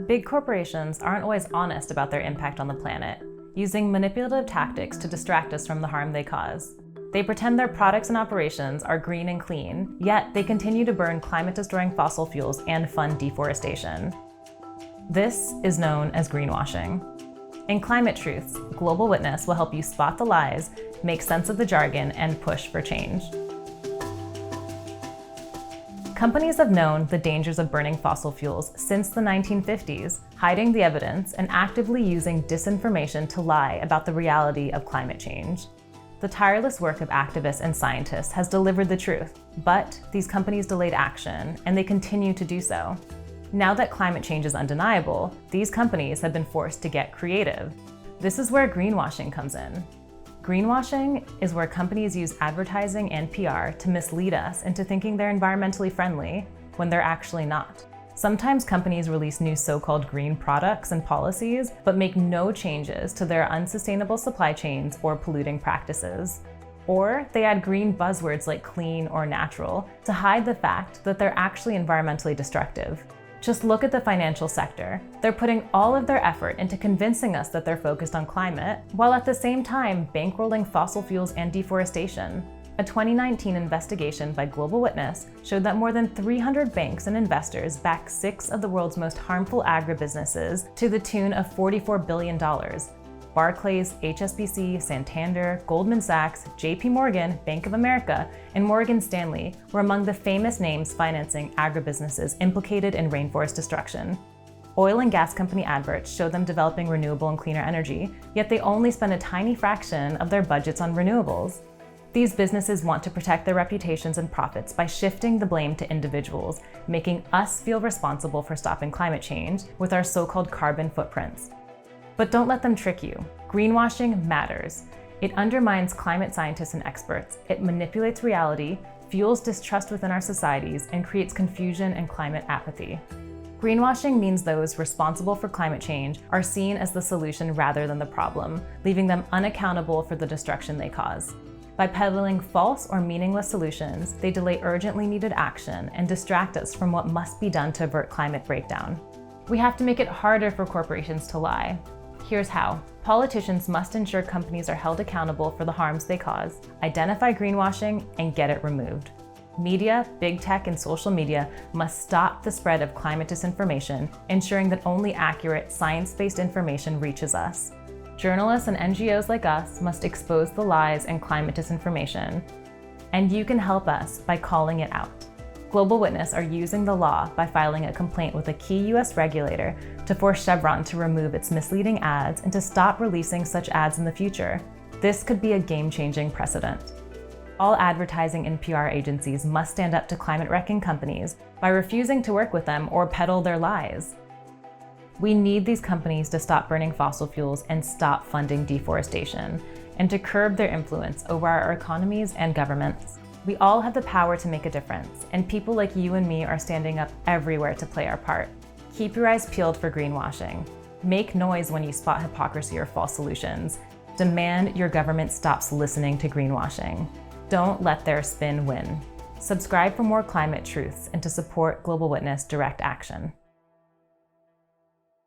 But big corporations aren't always honest about their impact on the planet, using manipulative tactics to distract us from the harm they cause. They pretend their products and operations are green and clean, yet they continue to burn climate-destroying fossil fuels and fund deforestation. This is known as greenwashing. In Climate Truths, Global Witness will help you spot the lies, make sense of the jargon, and push for change. Companies have known the dangers of burning fossil fuels since the 1950s, hiding the evidence and actively using disinformation to lie about the reality of climate change. The tireless work of activists and scientists has delivered the truth, but these companies delayed action, and they continue to do so. Now that climate change is undeniable, these companies have been forced to get creative. This is where greenwashing comes in. Greenwashing is where companies use advertising and PR to mislead us into thinking they're environmentally friendly when they're actually not. Sometimes companies release new so-called green products and policies, but make no changes to their unsustainable supply chains or polluting practices. Or they add green buzzwords like clean or natural to hide the fact that they're actually environmentally destructive. Just look at the financial sector. They're putting all of their effort into convincing us that they're focused on climate, while at the same time bankrolling fossil fuels and deforestation. A 2019 investigation by Global Witness showed that more than 300 banks and investors back 6 of the world's most harmful agribusinesses to the tune of $44 billion. Barclays, HSBC, Santander, Goldman Sachs, JP Morgan, Bank of America, and Morgan Stanley were among the famous names financing agribusinesses implicated in rainforest destruction. Oil and gas company adverts show them developing renewable and cleaner energy, yet they only spend a tiny fraction of their budgets on renewables. These businesses want to protect their reputations and profits by shifting the blame to individuals, making us feel responsible for stopping climate change with our so-called carbon footprints. But don't let them trick you. Greenwashing matters. It undermines climate scientists and experts. It manipulates reality, fuels distrust within our societies, and creates confusion and climate apathy. Greenwashing means those responsible for climate change are seen as the solution rather than the problem, leaving them unaccountable for the destruction they cause. By peddling false or meaningless solutions, they delay urgently needed action and distract us from what must be done to avert climate breakdown. We have to make it harder for corporations to lie. Here's how. Politicians must ensure companies are held accountable for the harms they cause, identify greenwashing, and get it removed. Media, big tech, and social media must stop the spread of climate disinformation, ensuring that only accurate, science-based information reaches us. Journalists and NGOs like us must expose the lies and climate disinformation, and you can help us by calling it out. Global Witness are using the law by filing a complaint with a key US regulator to force Chevron to remove its misleading ads and to stop releasing such ads in the future. This could be a game-changing precedent. All advertising and PR agencies must stand up to climate-wrecking companies by refusing to work with them or peddle their lies. We need these companies to stop burning fossil fuels and stop funding deforestation, and to curb their influence over our economies and governments. We all have the power to make a difference, and people like you and me are standing up everywhere to play our part. Keep your eyes peeled for greenwashing. Make noise when you spot hypocrisy or false solutions. Demand your government stops listening to greenwashing. Don't let their spin win. Subscribe for more climate truths and to support Global Witness direct action.